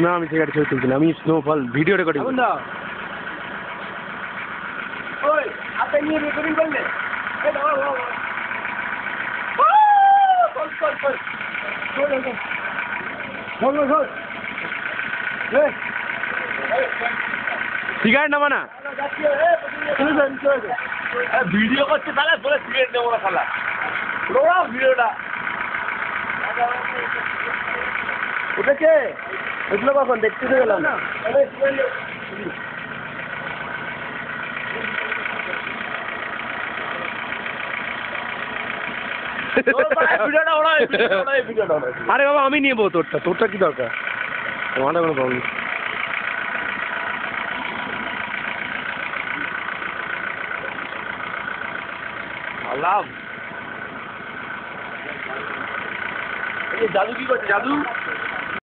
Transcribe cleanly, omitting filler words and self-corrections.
না আমি সিগারেট ছবি তুলছি না, আমি স্নোফল ভিডিও রেকর্ডিং। সিগারেট নেবো না, ভিডিও করছে তাহলে বলে সিগারেট নেবো না খালা ভিডিওটা উঠেছে উঠলো কখন দেখতে তো গেলাম না। আরে বাবা আমি নেবো তোরটা, তোরটা কি দরকার, আমাদের কোনো প্রবলেম। জাদু কি করছে জাদু?